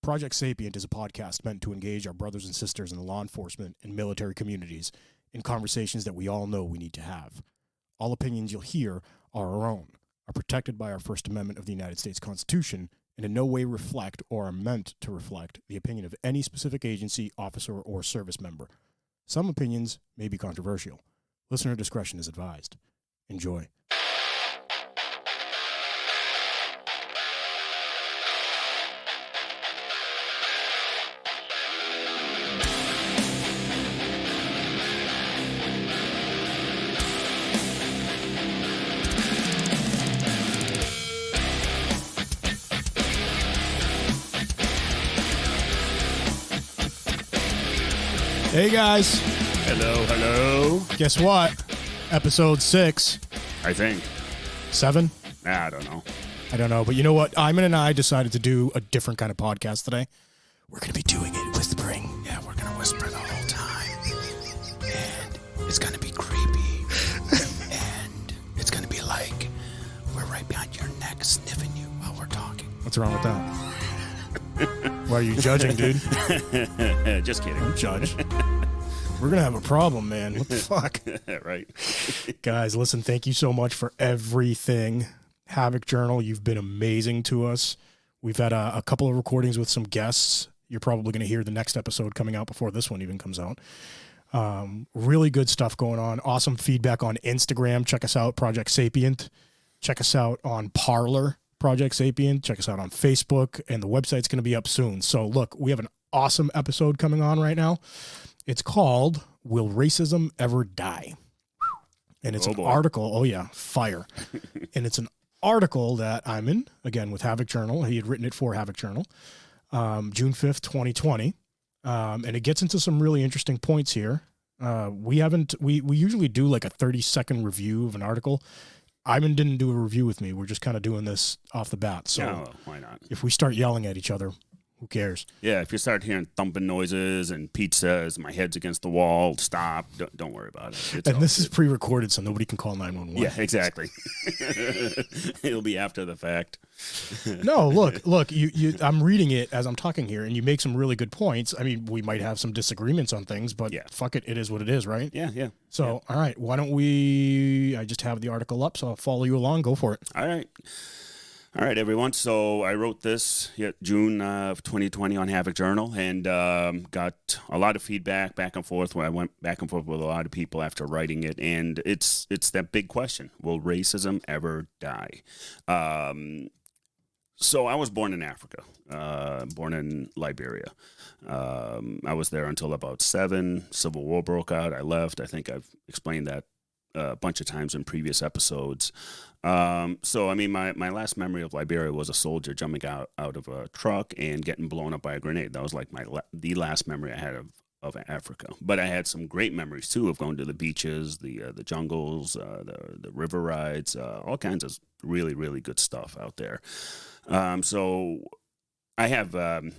Project Sapient is a podcast meant to engage our brothers and sisters in the law enforcement and military communities in conversations that we all know we need to have. All opinions you'll hear are our own, are protected by our First Amendment of the United States Constitution, and in no way reflect or are meant to reflect the opinion of any specific agency, officer, or service member. Some opinions may be controversial. Listener discretion is advised. Enjoy. Hey guys. Hello. Guess what? Episode 6. I think. 7? I don't know. I don't know, but you know what? Ayman and I decided to do a different kind of podcast today. We're going to be doing it whispering. Yeah, we're going to whisper the whole time. And it's going to be creepy. And it's going to be like we're right behind your neck sniffing you while we're talking. What's wrong with that? Why are you judging, dude? Just kidding. Don't judge. We're going to have a problem, man. What the fuck? Right. Guys, listen, thank you so much for everything. Havok Journal, you've been amazing to us. We've had a couple of recordings with some guests. You're probably going to hear the next episode coming out before this one even comes out. Really good stuff going on. Awesome feedback on Instagram. Check us out, Project Sapient. Check us out on Parler, Project Sapient. Check us out on Facebook, and the website's going to be up soon. So look, we have an awesome episode coming on right now. It's called Will Racism Ever Die? And it's an article. Oh yeah, fire. And it's an article that I'm in, again, with Havok Journal. He had written it for Havok Journal, June 5th, 2020. And it gets into some really interesting points here. We usually do like a 30-second review of an article. Ayman didn't do a review with me. We're just kind of doing this off the bat. So No, why not? if we start yelling at each other, who cares? Yeah, if you start hearing thumping noises and Pete says, my head's against the wall, stop. Don't worry about it. It's And this is pre-recorded, so nobody can call 911. Yeah, exactly. It'll be after the fact. No, look, you I'm reading it as I'm talking here, and you make some really good points. I mean, we might have some disagreements on things, but Yeah. fuck it, it is what it is, right? Yeah. So, all right, why don't I just have the article up, so I'll follow you along. Go for it. All right, everyone. So I wrote this June of 2020 on Havok Journal, and got a lot of feedback back and forth. Where I went back and forth with a lot of people after writing it, and it's that big question: will racism ever die? So I was born in Africa, born in Liberia. I was there until about 7. Civil War broke out. I left. I think I've explained that a bunch of times in previous episodes. So, I mean, my last memory of Liberia was a soldier jumping out of a truck and getting blown up by a grenade. That was like the last memory I had of Africa. But I had some great memories, too, of going to the beaches, the jungles, the river rides, all kinds of really, really good stuff out there. So I have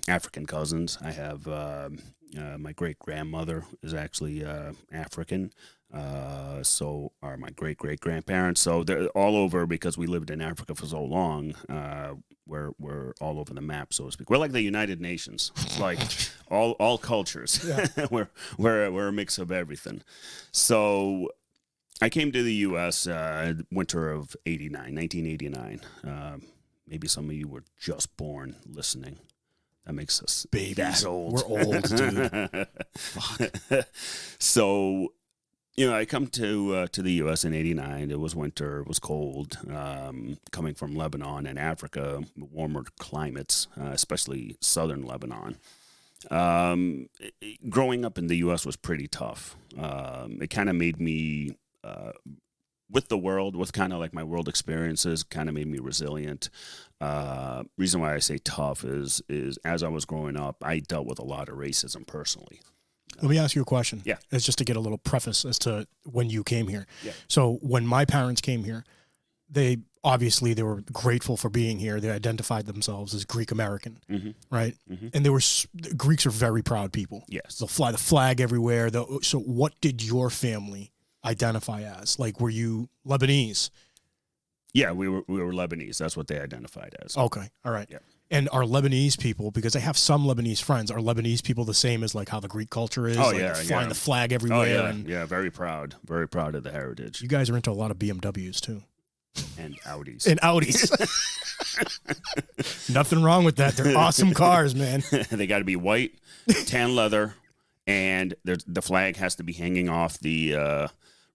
African cousins. I have my great-grandmother is actually African. So are my great-great-grandparents. So they're all over because we lived in Africa for so long. We're all over the map, so to speak. We're like the United Nations. It's like all cultures. Yeah. we're a mix of everything. So I came to the U.S. Winter of 1989. Maybe some of you were just born listening. That makes us Babies. That old. We're old, dude. Fuck. So, I come to the U.S. in 89. It was winter. It was cold. Coming from Lebanon and Africa, warmer climates, especially southern Lebanon. Growing up in the U.S. was pretty tough. It kind of made me... with the world, with kind of like my world experiences, kind of made me resilient. Reason why I say tough is as I was growing up, I dealt with a lot of racism personally. Let me ask you a question. Yeah. It's just to get a little preface as to when you came here. Yeah. So when my parents came here, they were grateful for being here. They identified themselves as Greek American, right? Mm-hmm. And Greeks are very proud people. Yes. They'll fly the flag everywhere. So what did your family identify as? Like, were you Lebanese? Yeah, we were Lebanese. That's what they identified as. Okay, all right. Yeah. And are Lebanese people, because I have some Lebanese friends, are Lebanese people the same as like how the Greek culture is? Oh, like yeah, flying yeah. the flag everywhere. Oh, yeah, And yeah, very proud of the heritage. you guys are into a lot of BMWs too. And Audis. And Audis. Nothing wrong with that. They're awesome cars, man. They got to be white, tan leather, and the flag has to be hanging off the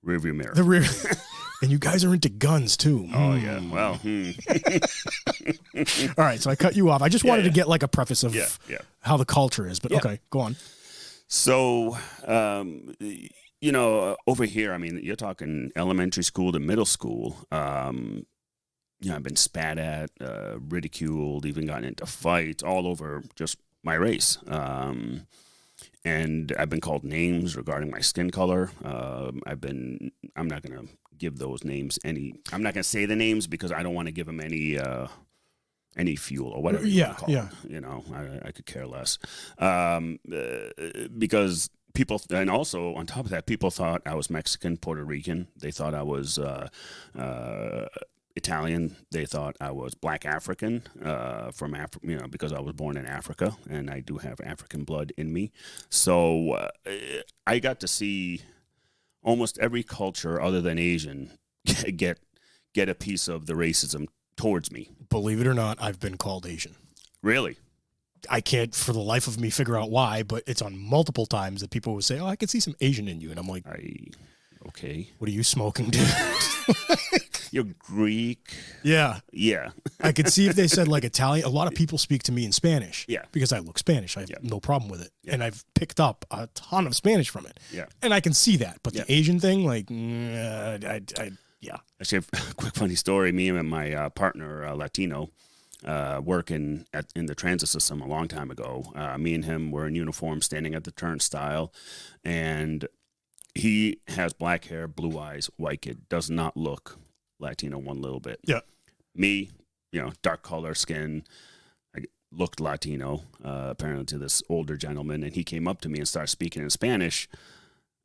rearview mirror. The rear. And you guys are into guns too. Oh, yeah. Well, All right, so I cut you off. I just wanted to get like a preface of how the culture is, but okay, go on. So, over here, I mean, you're talking elementary school to middle school. I've been spat at, ridiculed, even gotten into fights all over just my race. And I've been called names regarding my skin color. I'm not going to give those names I'm not going to say the names because I don't want to give them any fuel or whatever you want to call them. I could care less. Because people, and also on top of that, people thought I was Mexican, Puerto Rican. They thought I was Italian. They thought I was Black African from Africa, because I was born in Africa and I do have African blood in me. So I got to see almost every culture other than Asian get a piece of the racism towards me. Believe it or not, I've been called Asian. Really? I can't for the life of me figure out why, but it's on multiple times that people would say, "Oh, I can see some Asian in you," and I'm like, okay. What are you smoking, dude? You're Greek. Yeah. I could see if they said like Italian. A lot of people speak to me in Spanish. Yeah. Because I look Spanish. I have no problem with it. Yeah. And I've picked up a ton of Spanish from it. Yeah. And I can see that. But the Asian thing, like, yeah. Actually, a quick funny story. Me and my partner, Latino, working in the transit system a long time ago. Me and him were in uniform standing at the turnstile, and he has black hair, blue eyes, white kid, does not look Latino one little bit. Yeah. Me, dark color skin, I looked Latino, apparently to this older gentleman, and he came up to me and started speaking in Spanish,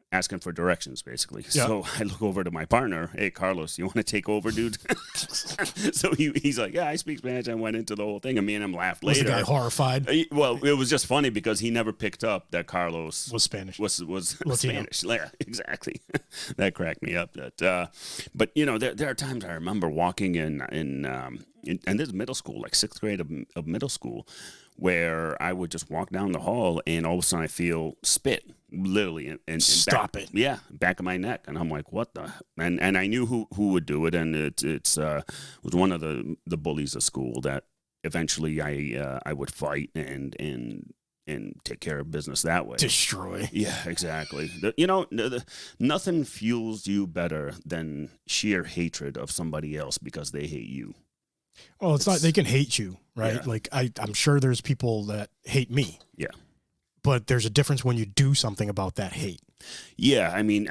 asking for directions, basically. Yeah. So I look over to my partner, "Hey, Carlos, you want to take over, dude?" So he's like, "Yeah, I speak Spanish." I went into the whole thing, and me and him laughed later. Was the guy horrified? Well, it was just funny because he never picked up that Carlos Was Spanish. Was Latino. Spanish. Yeah, exactly. That cracked me up. But there are times I remember walking in and this is middle school, like 6th grade of middle school, where I would just walk down the hall and all of a sudden I feel spit, literally. And Stop back, it. Yeah, back of my neck. And I'm like, what the? And I knew who would do it. And it was one of the bullies of school that eventually I would fight and take care of business that way. Destroy. Yeah, exactly. Nothing fuels you better than sheer hatred of somebody else because they hate you. Well, it's not, they can hate you, right? Yeah. Like I'm sure there's people that hate me. Yeah. But there's a difference when you do something about that hate. Yeah, I mean,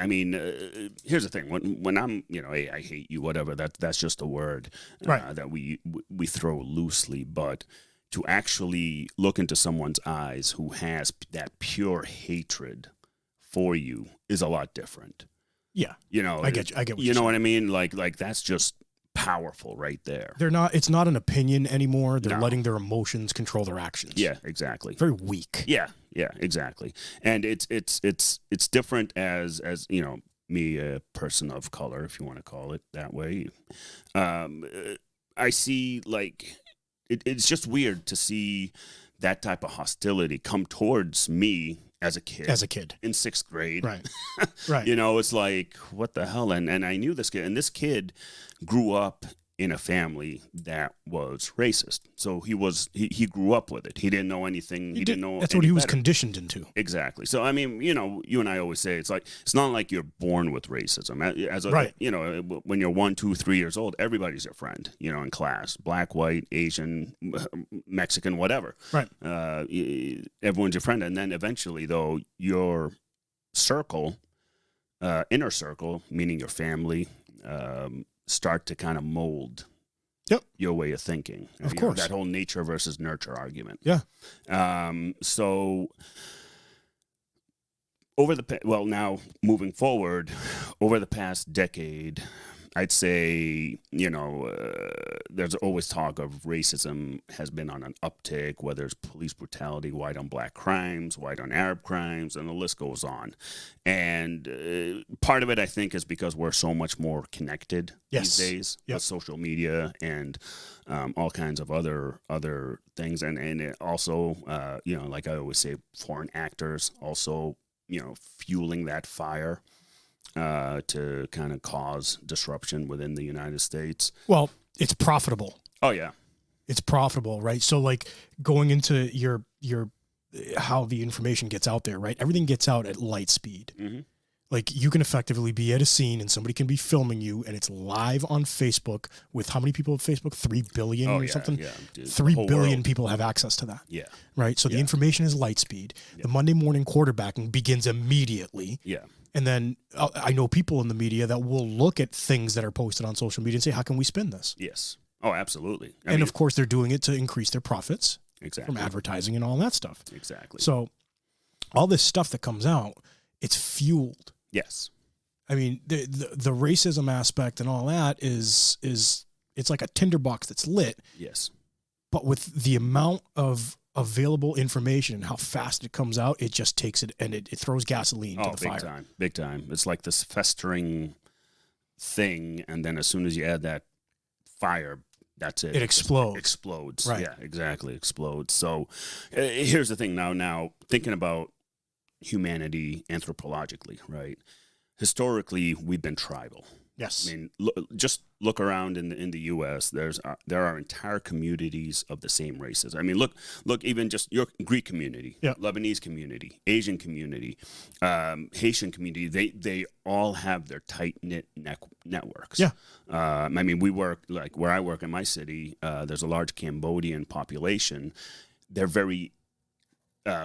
here's the thing. When I'm, hey, I hate you, whatever. That's just a word Right. that we throw loosely. But to actually look into someone's eyes who has that pure hatred for you is a lot different. Yeah. I get you. I get what you know saying. what I mean. Like that's just powerful right there. It's not an opinion anymore. They're No. letting their emotions control their actions. Yeah, exactly. Very weak. Yeah, exactly. And it's different as me, a person of color, if you want to call it that way. I see like it's just weird to see that type of hostility come towards me as a kid. In 6th grade. Right. Right. It's like, what the hell? And I knew this kid, and this kid grew up in a family that was racist. So he grew up with it. He didn't know anything. He didn't know. That's what he was better. conditioned into. Exactly. So I mean, you and I always say it's not like you're born with racism. Right. When you're 1, 2, 3 years old, everybody's your friend. In class, black, white, Asian, Mexican, whatever. Right. Everyone's your friend, and then eventually, though, your circle, inner circle, meaning your family, start to kind of mold your way of thinking. Of course. That whole nature versus nurture argument. Yeah. So now moving forward, over the past decade, I'd say, there's always talk of racism has been on an uptick, whether it's police brutality, white on black crimes, white on Arab crimes, and the list goes on. And part of it, I think, is because we're so much more connected these days with social media and all kinds of other things. And it also, like I always say, foreign actors also, fueling that fire. To kind of cause disruption within the United States. Well, it's profitable. Oh yeah, it's profitable, right? So like going into your how the information gets out there, right? Everything gets out at light speed. Mm-hmm. Like you can effectively be at a scene and somebody can be filming you and it's live on Facebook with how many people have Facebook? 3 billion or something? Yeah, dude. 3 billion people have access to that. Yeah. Right? So the information is light speed. Yeah. The Monday morning quarterbacking begins immediately. Yeah. And then I know people in the media that will look at things that are posted on social media and say, how can we spin this? Yes. Oh, absolutely. I mean, of course, they're doing it to increase their profits from advertising and all that stuff. Exactly. So all this stuff that comes out, it's fueled. Yes. I mean, the racism aspect and all that is it's like a tinderbox that's lit. Yes. But with the amount of available information and how fast it comes out, it just takes it and it throws gasoline to the fire. Big time. It's like this festering thing, and then as soon as you add that fire, that's it. It explodes. It explodes. Right. Yeah, exactly. Explodes. So here's the thing now thinking about humanity anthropologically, right? Historically, we've been tribal. Yes. I mean, just look around in the U.S. There are entire communities of the same races. I mean, look, even just your Greek community, Lebanese community, Asian community, Haitian community. They all have their tight knit networks. Yeah. I mean, we work like where I work in my city. There's a large Cambodian population. They're very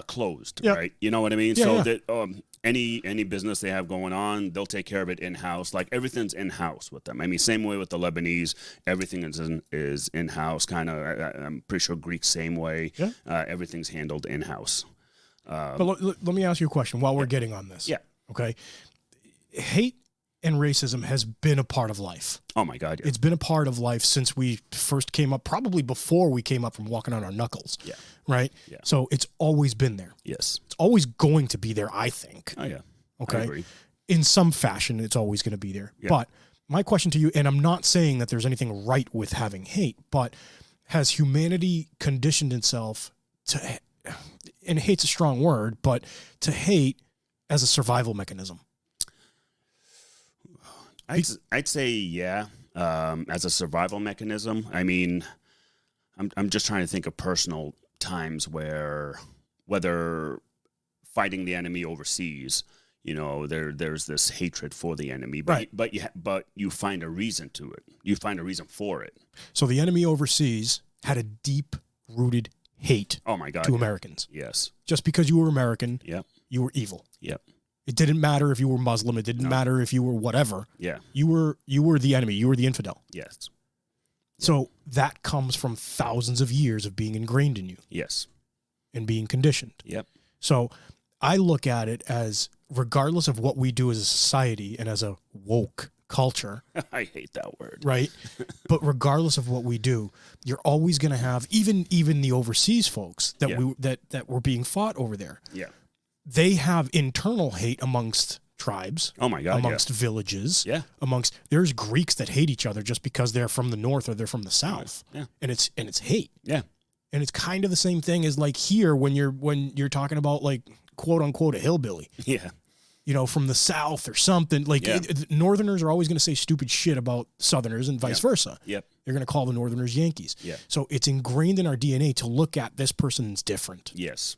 closed, right? You know what I mean? Yeah, so that any business they have going on, they'll take care of it in-house. Like everything's in-house with them. I mean, same way with the Lebanese, everything is in-house. Kind of, I'm pretty sure Greek same way. Yeah. Everything's handled in-house. But let me ask you a question while we're getting on this. Yeah. Okay. Hate and racism has been a part of life. Oh my God. Yeah. It's been a part of life since we first came up, probably before we came up from walking on our knuckles. Yeah. Right. Yeah. So it's always been there. Yes. It's always going to be there, I think. Oh yeah. Okay. I agree. In some fashion, it's always going to be there. Yeah. But my question to you, and I'm not saying that there's anything right with having hate, but has humanity conditioned itself to, and hate's a strong word, but to hate as a survival mechanism? I'd say yeah, as a survival mechanism. I mean, I'm just trying to think of personal times where whether fighting the enemy overseas, there's this hatred for the enemy, but but you find a reason to it. You find a reason for it. So the enemy overseas had a deep-rooted hate. Oh my God, to Americans. Yes. Just because you were American, you were evil. Yep. It didn't matter if you were Muslim. It didn't matter if you were whatever. Yeah. You were the enemy. You were the infidel. Yes. So that comes from thousands of years of being ingrained in you. Yes. And being conditioned. Yep. So I look at it as, regardless of what we do as a society and as a woke culture. I hate that word. Right? But regardless of what we do, you're always going to have, even the overseas folks that were being fought over there. Yeah. They have internal hate amongst tribes. Oh my God. Amongst villages. Yeah. There's Greeks that hate each other just because they're from the north or they're from the south. Yeah. And it's hate. Yeah. And it's kind of the same thing as like here when you're talking about like quote unquote a hillbilly. Yeah. From the south or something. Like Northerners are always going to say stupid shit about Southerners and vice versa. Yep. They're going to call the Northerners Yankees. Yeah. So it's ingrained in our DNA to look at this person's different. Yes.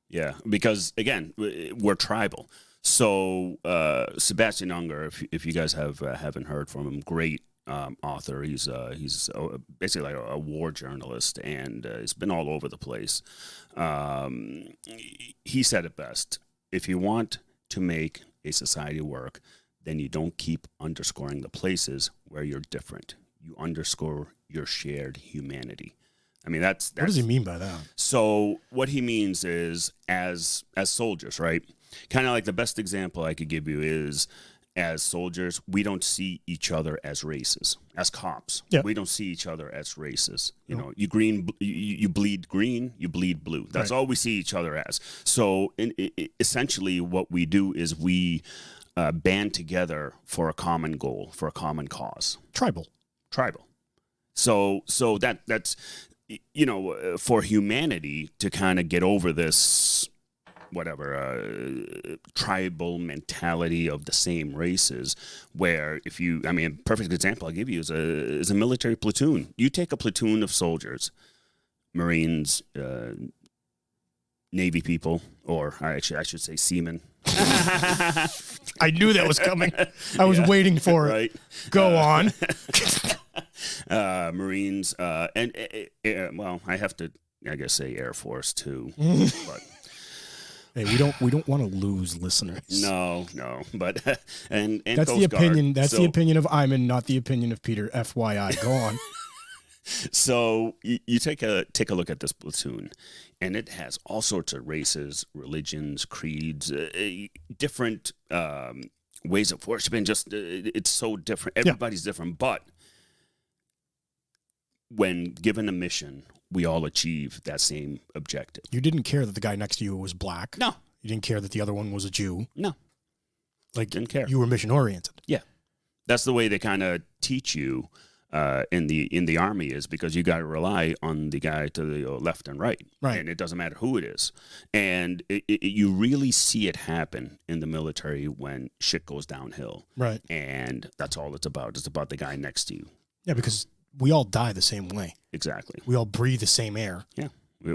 Yeah, because again, we're tribal. So Sebastian Unger, if you guys haven't heard from him, great author. He's basically like a war journalist, and he's been all over the place. He said it best: if you want to make a society work, then you don't keep underscoring the places where you're different. You underscore your shared humanity. I mean, that's what does he mean by that? So what he means is, as soldiers, right? Kind of like the best example I could give you is as soldiers, we don't see each other as races. As cops, we don't see each other as races. You know, you bleed green, you bleed blue. That's all we see each other as. So essentially what we do is we band together for a common goal, for a common cause. Tribal. So that's, you know, for humanity to kind of get over this tribal mentality of the same races, where if you, I mean, a perfect example I'll give you is a military platoon. You take a platoon of soldiers, Marines, Navy people, or actually I should say seamen. I knew that was coming. I was waiting for it. Right. Go on. Marines, and well, I have to, I guess, say Air Force too, but. Hey, we don't want to lose listeners. No, but and that's Coast the opinion. Guard. That's the opinion of Ayman, not the opinion of Peter. FYI, go on. So you take a look at this platoon, and it has all sorts of races, religions, creeds, different ways of worshiping. Just it's so different. Everybody's different, but when given a mission, we all achieve that same objective. You didn't care that the guy next to you was black. No. You didn't care that the other one was a Jew. No. Like, didn't care. You were mission oriented. Yeah. That's the way they kind of teach you in the Army, is because you got to rely on the guy to the left and right. Right. And it doesn't matter who it is. And you really see it happen in the military when shit goes downhill. Right. And that's all it's about. It's about the guy next to you. Yeah, because we all die the same way. Exactly. We all breathe the same air. Yeah.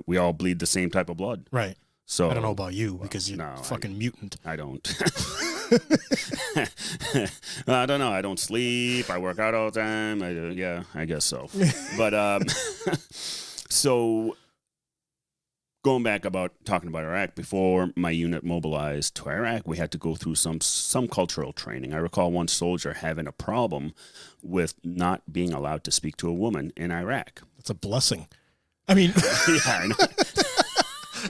We all bleed the same type of blood. Right. So I don't know about you because you're a fucking mutant. I don't. I don't know. I don't sleep. I work out all the time. I guess so. But so going back talking about Iraq, before my unit mobilized to Iraq, we had to go through some cultural training. I recall one soldier having a problem with not being allowed to speak to a woman in Iraq. That's a blessing. I mean, yeah, I know.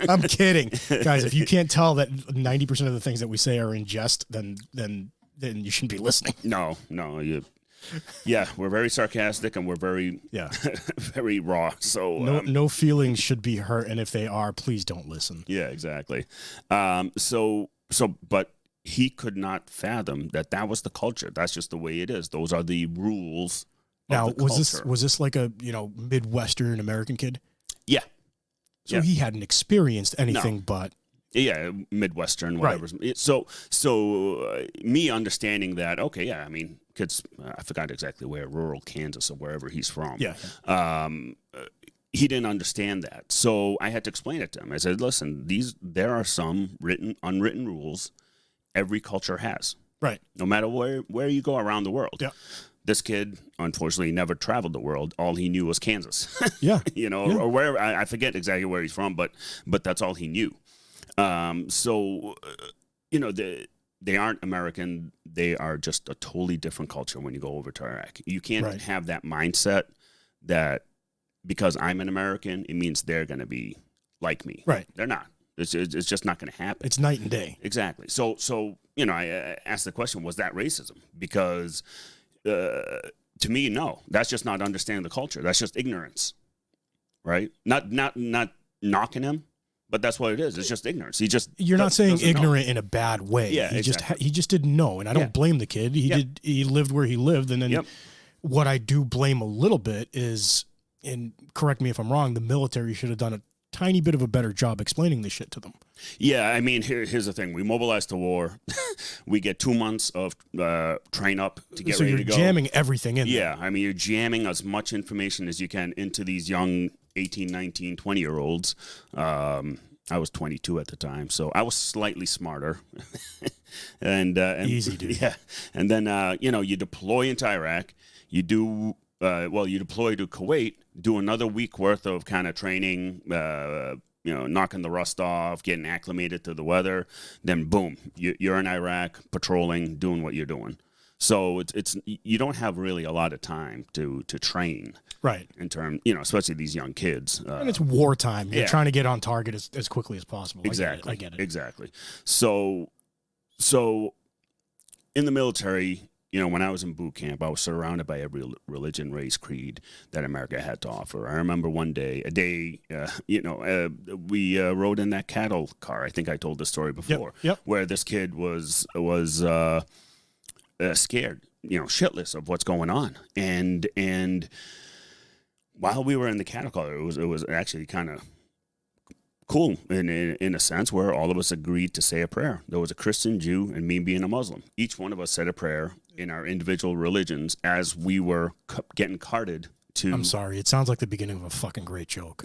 I'm kidding, guys. If you can't tell that 90% of the things that we say are in jest, then you shouldn't be listening. No, we're very sarcastic and we're very very raw. So no feelings should be hurt, and if they are, please don't listen. Yeah, exactly. But he could not fathom that was the culture. That's just the way it is. Those are the rules. Now, of the culture. was this like a Midwestern American kid? Yeah. So he hadn't experienced anything but Midwestern, whatever. Right. So me understanding that, okay, yeah, I mean, kids, I forgot exactly where, rural Kansas or wherever he's from. Yeah. He didn't understand that. So I had to explain it to him. I said, listen, there are some unwritten rules every culture has. Right. No matter where you go around the world. Yeah. This kid, unfortunately, never traveled the world. All he knew was Kansas. Yeah. Or wherever. I forget exactly where he's from, but that's all he knew. They aren't American. They are just a totally different culture when you go over to Iraq. You can't have that mindset that because I'm an American, it means they're going to be like me. Right. They're not. It's just not going to happen. It's night and day. Exactly. So I asked the question, was that racism? Because to me, no. That's just not understanding the culture. That's just ignorance, right? Not knocking him, but that's what it is. It's just ignorance. You're not saying ignorant in a bad way. Yeah, he just didn't know, and I don't blame the kid. He lived where he lived, and then what I do blame a little bit is, and correct me if I'm wrong, the military should have done a tiny bit of a better job explaining this shit to them. Yeah, I mean, here's the thing. We mobilize to war. We get 2 months of train up to get ready to go. So you're jamming everything in there. Yeah, I mean, you're jamming as much information as you can into these young 18, 19, 20-year-olds. I was 22 at the time, so I was slightly smarter. and easy, dude. Yeah, and then, you deploy into Iraq. You do... you deploy to Kuwait, do another week worth of kind of training, knocking the rust off, getting acclimated to the weather. Then boom, you're in Iraq, patrolling, doing what you're doing. So it's you don't have really a lot of time to train. Right. In terms, especially these young kids. And it's wartime. You're trying to get on target as quickly as possible. Exactly. I get it. Exactly. So in the military, when I was in boot camp, I was surrounded by every religion, race, creed that America had to offer. I remember we rode in that cattle car. I think I told this story before, where this kid was scared, shitless of what's going on. And while we were in the cattle car, it was actually kind of cool in a sense, where all of us agreed to say a prayer. There was a Christian, Jew, and me being a Muslim. Each one of us said a prayer in our individual religions as we were getting carted to... I'm sorry. It sounds like the beginning of a fucking great joke.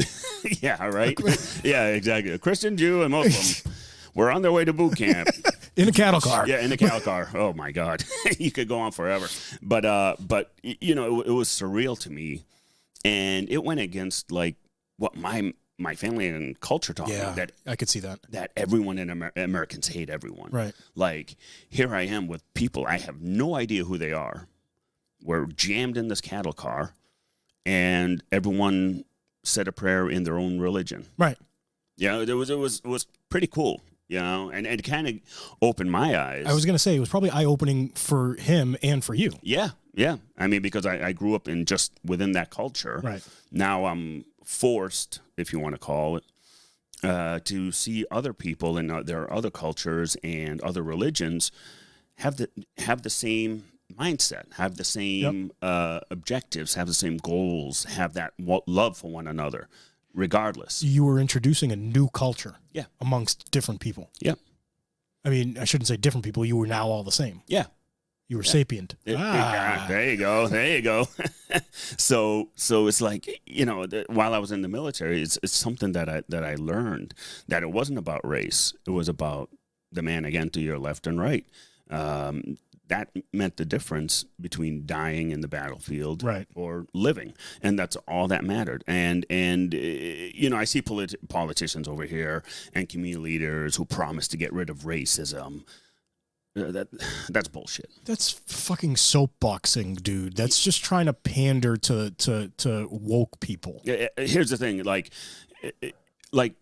Yeah, right? Yeah, exactly. A Christian, Jew, and Muslim were on their way to boot camp. In a cattle car. Yeah, in a cattle car. Oh, my God. You could go on forever. But it was surreal to me. And it went against, like, what my family and culture taught me, that I could see that everyone in Americans hate everyone. Right. Like, here I am with people, I have no idea who they are. We're jammed in this cattle car, and everyone said a prayer in their own religion. Right. It was pretty cool, and it kind of opened my eyes. I was going to say, it was probably eye-opening for him and for you. Yeah. I mean, because I grew up in just within that culture. Right. Now I'm forced, if you want to call it, to see other people in their other cultures and other religions have the same mindset, have the same objectives, have the same goals, have that love for one another, regardless. You were introducing a new culture amongst different people. Yeah. I mean, I shouldn't say different people. You were now all the same. Yeah. You were sapient. There you go. So it's like, while I was in the military, it's something that I learned, that it wasn't about race. It was about the man, again, to your left and right. That meant the difference between dying in the battlefield or living. And that's all that mattered. And I see politicians over here and community leaders who promise to get rid of racism. That's bullshit. That's fucking soapboxing, dude. That's just trying to pander to woke people. Here's the thing, like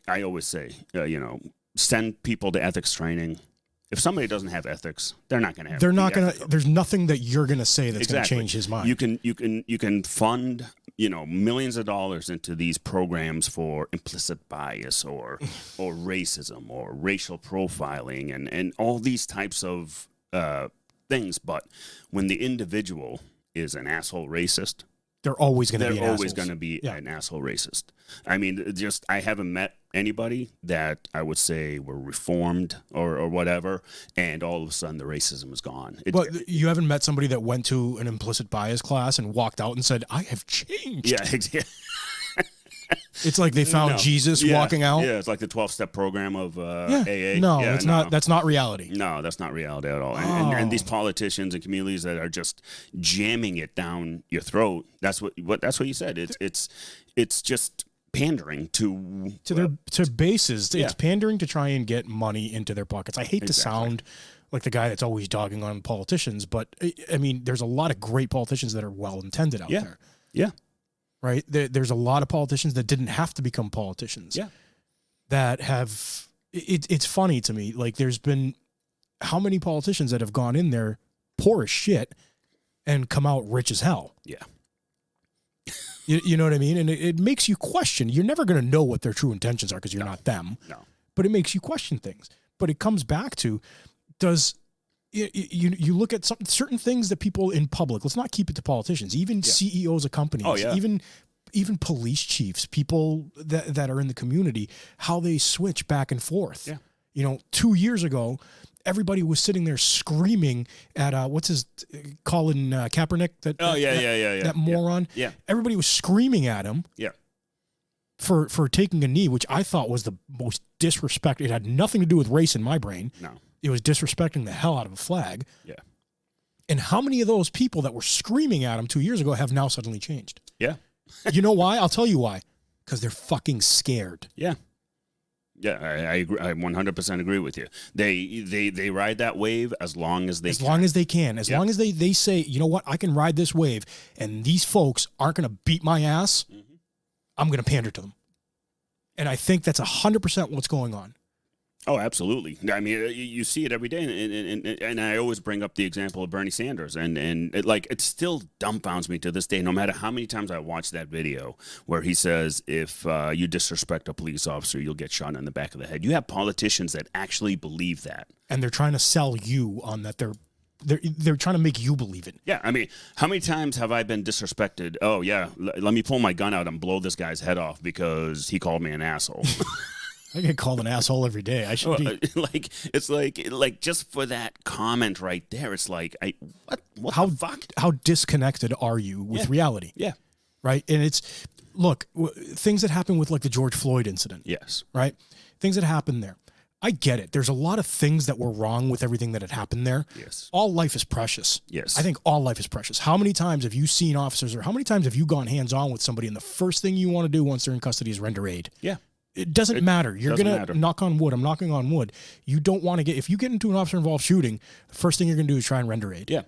I always say, send people to ethics training. If somebody doesn't have ethics, they're not going to have. They're not going to. There's nothing that you're going to say that's going to change his mind. You can fund millions of dollars into these programs for implicit bias or racism or racial profiling and all these types of things. But when the individual is an asshole racist, they're always going to be an asshole racist. I mean, I haven't met anybody that I would say were reformed or whatever, and all of a sudden the racism is gone. But you haven't met somebody that went to an implicit bias class and walked out and said, "I have changed." Yeah, exactly. It's like they found Jesus walking out. Yeah, it's like the 12-step program of AA. No, not. That's not reality. No, that's not reality at all. And these politicians and communities that are just jamming it down your throat. That's what you said. It's just pandering to their bases. It's pandering to try and get money into their pockets. I hate to sound like the guy that's always dogging on politicians, but I mean, there's a lot of great politicians that are well intended out there. Yeah. Right? There's a lot of politicians that didn't have to become politicians. Yeah. That have... It's funny to me. Like, there's been... How many politicians that have gone in there poor as shit and come out rich as hell? Yeah. You know what I mean? And it makes you question. You're never going to know what their true intentions are because you're not them. No. But it makes you question things. But it comes back to, you look at certain things that people in public, let's not keep it to politicians, even CEOs of companies, even police chiefs, people that are in the community, how they switch back and forth. Yeah. 2 years ago, everybody was sitting there screaming at what's his Colin Kaepernick, that moron. Yeah. Everybody was screaming at him. Yeah. For taking a knee, which I thought was the most disrespect. It had nothing to do with race in my brain. No. It was disrespecting the hell out of a flag. Yeah. And how many of those people that were screaming at him 2 years ago have now suddenly changed? Yeah. You know why? I'll tell you why. Because they're fucking scared. Yeah. Yeah, I agree. I 100% agree with you. They ride that wave as long as they can. As long as they can. As long as they say, you know what, I can ride this wave, and these folks aren't going to beat my ass, I'm going to pander to them. And I think that's 100% what's going on. Oh, absolutely. I mean, you see it every day, and I always bring up the example of Bernie Sanders, and it still dumbfounds me to this day. No matter how many times I watch that video where he says, "If you disrespect a police officer, you'll get shot in the back of the head." You have politicians that actually believe that, and they're trying to sell you on that. They're trying to make you believe it. Yeah, I mean, how many times have I been disrespected? Oh yeah, let me pull my gun out and blow this guy's head off because he called me an asshole. I get called an asshole every day. I should be like, it's like just for that comment right there. It's like, what how the fuck? How disconnected are you with reality? Yeah, right. And look, things that happen with like the George Floyd incident. Yes, right. Things that happened there. I get it. There's a lot of things that were wrong with everything that had happened there. Yes. All life is precious. Yes. I think all life is precious. How many times have you seen officers, or how many times have you gone hands-on with somebody and the first thing you want to do once they're in custody is render aid? Yeah. It doesn't matter. You're going to knock on wood. I'm knocking on wood. You don't want to if you get into an officer-involved shooting, the first thing you're going to do is try and render aid. Yeah.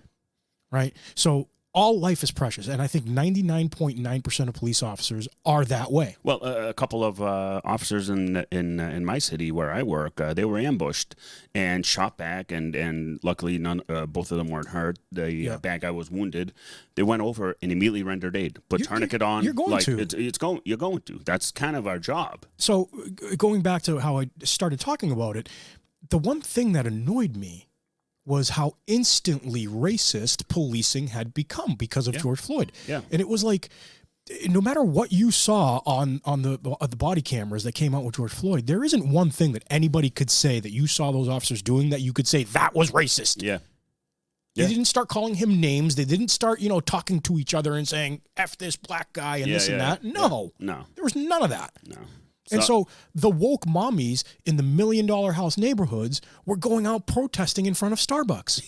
Right? So all life is precious. And I think 99.9% of police officers are that way. Well, a couple of officers in my city where I work, they were ambushed and shot back, and luckily both of them weren't hurt. The bad guy was wounded. They went over and immediately rendered aid. Put tourniquet on. You're going to. You're going to. That's kind of our job. So going back to how I started talking about it, the one thing that annoyed me was how instantly racist policing had become because of George Floyd. Yeah. And it was like, no matter what you saw on the body cameras that came out with George Floyd, there isn't one thing that anybody could say that you saw those officers doing that you could say that was racist. Yeah. They didn't start calling him names. They didn't start, talking to each other and saying, F this black guy and this and that. No. No. There was none of that. No. And so the woke mommies in the $1 million house neighborhoods were going out protesting in front of Starbucks.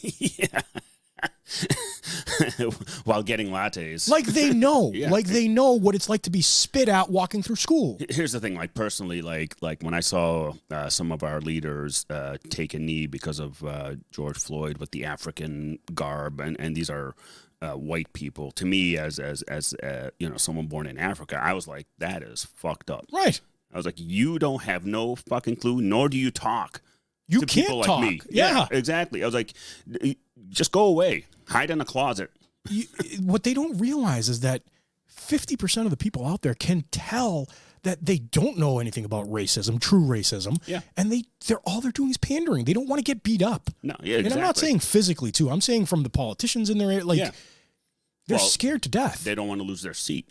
While getting lattes. Like they know. Like they know what it's like to be spit at walking through school. Here's the thing, like personally, like when I saw some of our leaders take a knee because of George Floyd with the African garb, and these are white people. To me, as someone born in Africa, I was like, that is fucked up. Right. I was like, you don't have no fucking clue, nor do you talk. You to can't people talk. Like me. Yeah, exactly. I was like, just go away. Hide in a closet. What they don't realize is that 50% of the people out there can tell that they don't know anything about racism, true racism. Yeah. And they're all they're doing is pandering. They don't want to get beat up. No, yeah, exactly. And I'm not saying physically too. I'm saying from the politicians in there, they're scared to death. They don't want to lose their seat.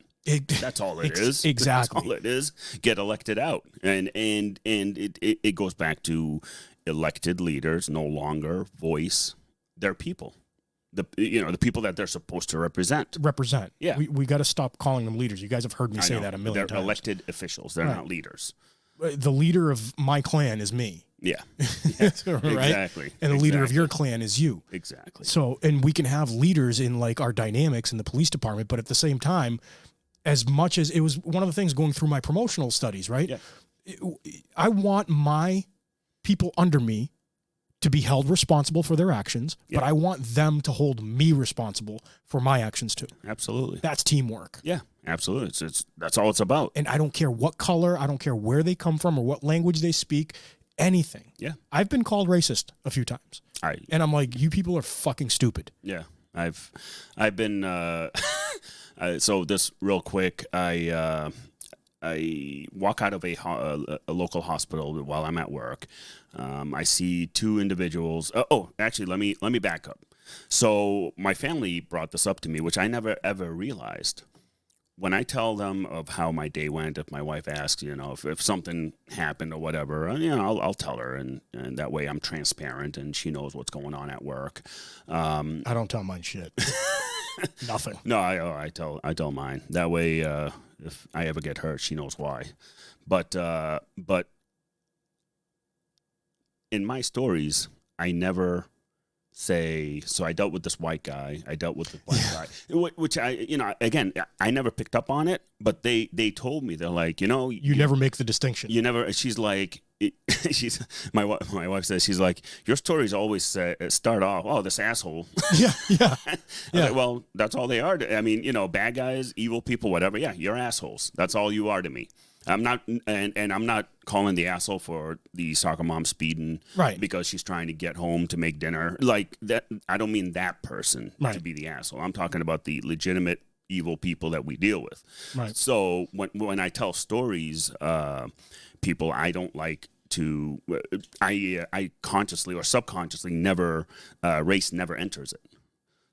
That's all it is. Exactly. That's all it is. Get elected out. And it goes back to elected leaders no longer voice their people. The people that they're supposed to represent. Yeah. We got to stop calling them leaders. You guys have heard me say that a million times. They're elected officials. They're not leaders. The leader of my clan is me. Yeah. Right? Exactly. And the leader of your clan is you. Exactly. So, and we can have leaders in like our dynamics in the police department, but at the same time, as much as it was one of the things going through my promotional studies, right? Yeah. I want my people under me to be held responsible for their actions, but I want them to hold me responsible for my actions too. Absolutely. That's teamwork. Yeah, absolutely. That's all it's about. And I don't care what color, I don't care where they come from or what language they speak, anything. Yeah. I've been called racist a few times. And I'm like, you people are fucking stupid. Yeah. I've been so this real quick, I walk out of a local hospital while I'm at work. I see two individuals. Actually, let me back up. So my family brought this up to me, which I never ever realized. When I tell them of how my day went, if my wife asks, if something happened or whatever, I'll tell her, and that way I'm transparent and she knows what's going on at work. I don't tell mine shit. Nothing. No, I tell mine. That way, if I ever get hurt, she knows why. But in my stories, I never say, so I dealt with this white guy, I dealt with the black guy, which again, I never picked up on it, but they told me, they're like, you never make the distinction. You never, she's like, my wife says, she's like, your stories always start off, oh, this asshole. Yeah. Like, well, that's all they are. I mean, bad guys, evil people, whatever. Yeah, you're assholes. That's all you are to me. I'm not, and I'm not calling the asshole for the soccer mom speeding, Right. because she's trying to get home to make dinner. Like that, I don't mean that person Right. to be the asshole. I'm talking about the legitimate evil people that we deal with. Right. So when I tell stories, people, I don't like to, I consciously or subconsciously never, race never enters it.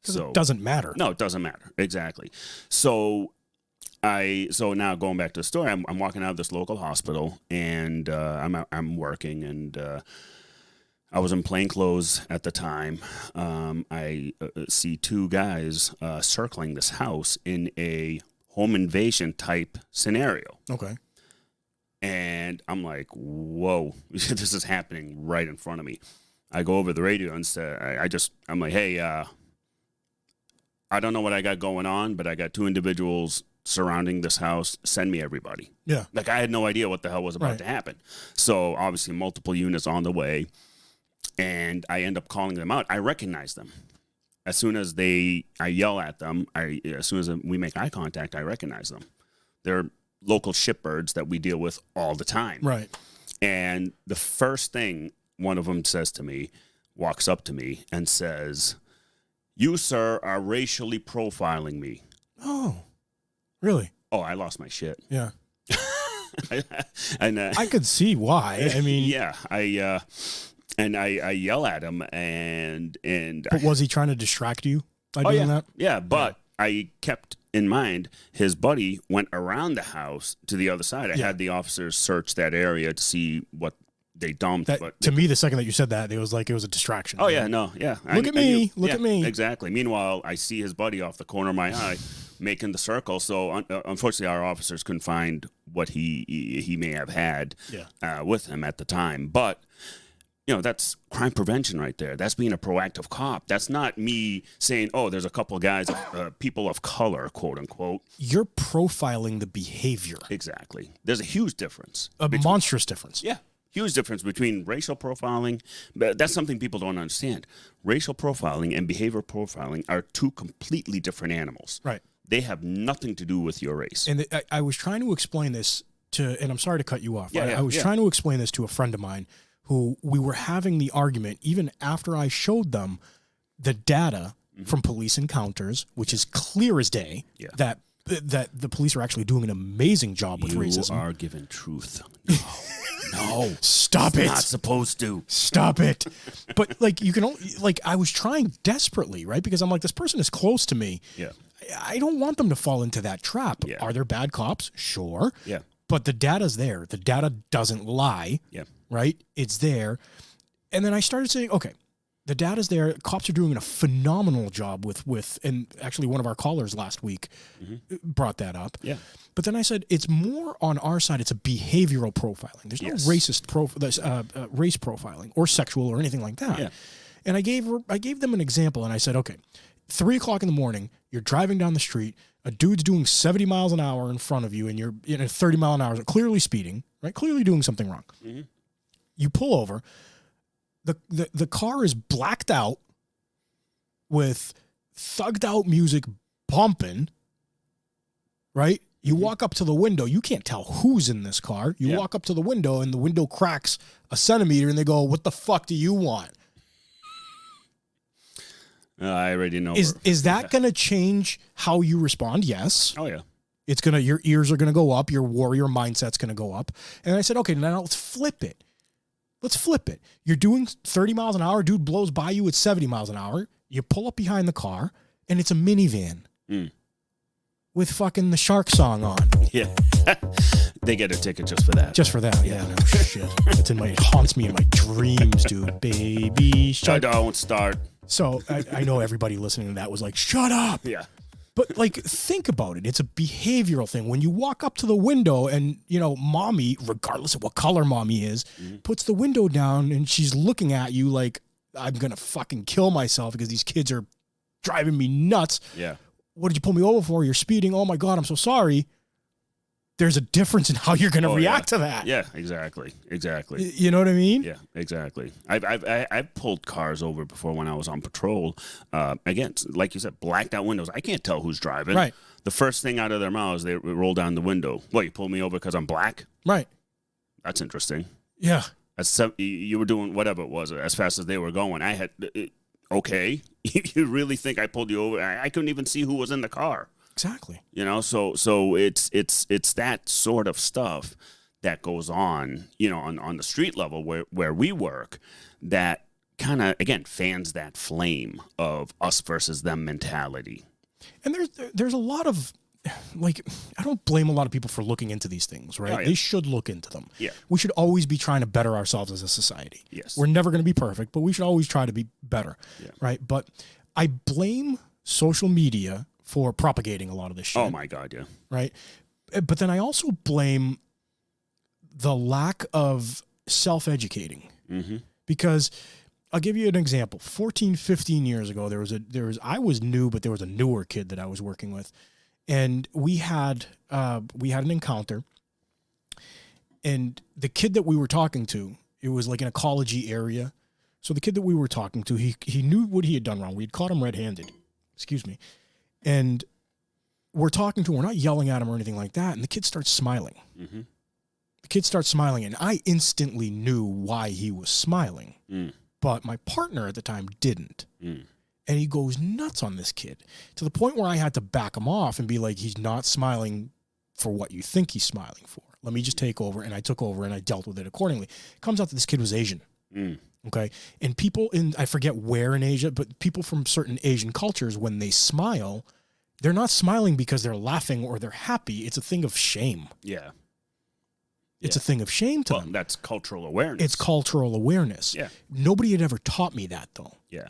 So it doesn't matter. No, it doesn't matter. Exactly. So now going back to the story, I'm walking out of this local hospital, and I'm working, and I was in plain clothes at the time. I see two guys circling this house in a home invasion type scenario. Okay. And I'm like, whoa, this is happening right in front of me. I go over the radio and say, I'm like, hey, I don't know what I got going on, but I got two individuals surrounding this house. Send me everybody. Yeah. Like, I had no idea what the hell was about to happen. So obviously multiple units on the way, and I end up calling them out. I recognize them. As soon as I yell at them, as soon as we make eye contact, I recognize them. They're local shipbirds that we deal with all the time. Right. And the first thing one of them says to me, walks up to me and says, "You, sir, are racially profiling me." Oh, really? Oh, I lost my shit. Yeah. And I could see why. I mean, yeah, I yell at him, and but was he trying to distract you by doing that? Yeah, but I kept in mind his buddy went around the house to the other side. I had the officers search that area to see what they dumped. But to me, the second that you said that, it was like it was a distraction. Oh, yeah, no, yeah. Look at me. Look at me. Exactly. Meanwhile, I see his buddy off the corner of my eye making the circle. So, unfortunately, our officers couldn't find what he may have had with him at the time. But, that's crime prevention right there. That's being a proactive cop. That's not me saying, oh, there's a couple of guys, people of color, quote unquote. You're profiling the behavior. Exactly. There's a huge difference. Monstrous difference. Yeah. Huge difference between racial profiling. But that's something people don't understand. Racial profiling and behavior profiling are two completely different animals. Right. They have nothing to do with your race. And I was trying to explain this and I'm sorry to cut you off. I was yeah. trying to explain this to a friend of mine who we were having the argument even after I showed them the data from police encounters, which is clear as day that the police are actually doing an amazing job with racism. You are given truth. No, stop it. Not supposed to. Stop it. But you can only, I was trying desperately, right? Because I'm like, this person is close to me. Yeah. I don't want them to fall into that trap. Yeah. Are there bad cops? Sure. Yeah. But the data's there. The data doesn't lie. Yeah. Right? It's there. And then I started saying, okay, the data's there. Cops are doing a phenomenal job with and actually one of our callers last week brought that up. Yeah. But then I said, it's more on our side. It's a behavioral profiling. There's no racist race profiling or sexual or anything like that. Yeah. And I gave them an example, and I said, okay, 3:00 in the morning, you're driving down the street, a dude's doing 70 miles an hour in front of you, and you're in a 30 mile an hour, clearly speeding, right? Clearly doing something wrong. Mm-hmm. You pull over. The car is blacked out with thugged out music bumping, right? You walk up to the window. You can't tell who's in this car. You walk up to the window, and the window cracks a centimeter, and they go, "What the fuck do you want?" I already know. Is that going to change how you respond? Yes. Oh, yeah. It's going to, your ears are going to go up. Your warrior mindset's going to go up. And I said, okay, now let's flip it. Let's flip it. You're doing 30 miles an hour. Dude blows by you at 70 miles an hour. You pull up behind the car, and it's a minivan with fucking the Shark song on. Yeah. They get a ticket just for that. Just for that. Yeah, no shit. It haunts me in my dreams, dude. Baby Shark. Don't start. So I know everybody listening to that was like, shut up. Yeah. But think about it. It's a behavioral thing. When you walk up to the window and, mommy, regardless of what color mommy is, puts the window down and she's looking at you like, I'm going to fucking kill myself because these kids are driving me nuts. Yeah. What did you pull me over for? You're speeding. Oh my God, I'm so sorry. There's a difference in how you're going to react to that. Yeah, exactly. You know what I mean? Yeah, exactly. I've pulled cars over before when I was on patrol. Again, like you said, blacked out windows. I can't tell who's driving. Right. the first thing out of their mouths, they roll down the window. What, you pulled me over because I'm black? Right. That's interesting. Yeah. You were doing whatever it was as fast as they were going. I had, okay, you really think I pulled you over? I couldn't even see who was in the car. Exactly. You know, so it's that sort of stuff that goes on, you know, on the street level where we work, that kind of, again, fans that flame of us versus them mentality. And there's a lot of, like, I don't blame a lot of people for looking into these things, right? Oh, yeah. They should look into them. Yeah. We should always be trying to better ourselves as a society. Yes. We're never going to be perfect, but we should always try to be better, right? But I blame social media for propagating a lot of this shit. Oh, my God, yeah. Right? But then I also blame the lack of self-educating. Mm-hmm. Because I'll give you an example. 14, 15 years ago, I was new, but there was a newer kid that I was working with. And we had an encounter, and the kid that we were talking to, it was like in a college-y area. So the kid that we were talking to, he knew what he had done wrong. We had caught him red-handed. Excuse me. And we're talking to him. We're not yelling at him or anything like that. And the kid starts smiling. Mm-hmm. The kid starts smiling, and I instantly knew why he was smiling. But my partner at the time didn't. And he goes nuts on this kid to the point where I had to back him off and be like, he's not smiling for what you think he's smiling for. Let me just take over. And I took over and I dealt with it accordingly. It comes out that this kid was Asian. Okay. And people I forget where in Asia, but people from certain Asian cultures, when they smile, they're not smiling because they're laughing or they're happy. It's a thing of shame. Yeah. It's a thing of shame to them. That's cultural awareness. It's cultural awareness. Yeah. Nobody had ever taught me that, though. Yeah.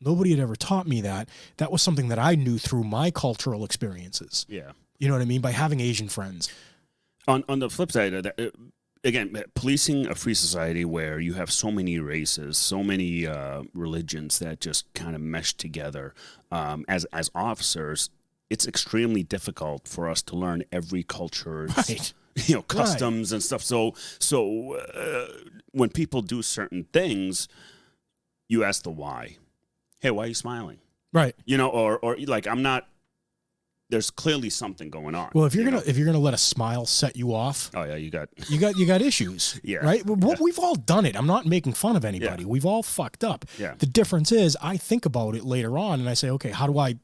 Nobody had ever taught me that. That was something that I knew through my cultural experiences. Yeah. You know what I mean? By having Asian friends. On the flip side of that, again, policing a free society where you have so many races, so many religions that just kind of mesh together, as officers, it's extremely difficult for us to learn every culture's customs and stuff. So when people do certain things, you ask the why. Hey, why are you smiling? Right. You know, or like, I'm not. There's clearly something going on. Well, if you're gonna let a smile set you off, oh yeah, you got issues. Yeah. Right. We've all done it. I'm not making fun of anybody. Yeah. We've all fucked up. Yeah. The difference is, I think about it later on and I say, okay, how do I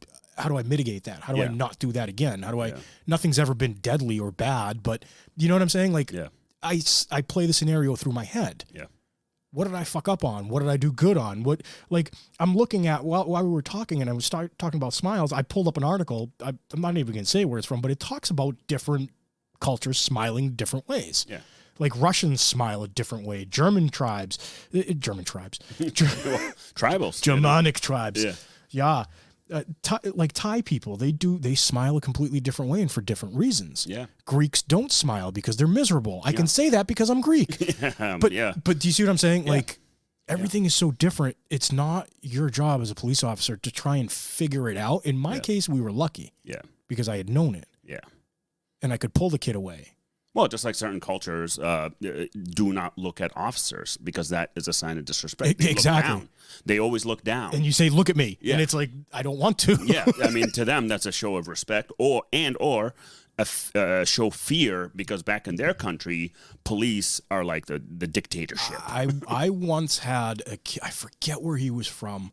mitigate that? How do I not do that again? How do I? Nothing's ever been deadly or bad, but you know what I'm saying? Like, I play the scenario through my head. Yeah. What did I fuck up on? What did I do good on? I'm looking at while we were talking and I was talking about smiles, I pulled up an article. I'm not even going to say where it's from, but it talks about different cultures smiling different ways. Yeah. Like Russians smile a different way. German tribes. Tribals. Germanic tribes. Yeah. Yeah. Thai people, they smile a completely different way and for different reasons. Yeah. Greeks don't smile because they're miserable. I can say that because I'm Greek. But do you see what I'm saying? Yeah. Like, everything is so different. It's not your job as a police officer to try and figure it out. In my case, we were lucky. Yeah. Because I had known it. Yeah. And I could pull the kid away. Well, just like certain cultures do not look at officers because that is a sign of disrespect. Exactly. They always look down. And you say, look at me. Yeah. And it's like, I don't want to. Yeah. I mean, to them, that's a show of respect or a show fear because back in their country, police are like the dictatorship. I once had a kid, I forget where he was from.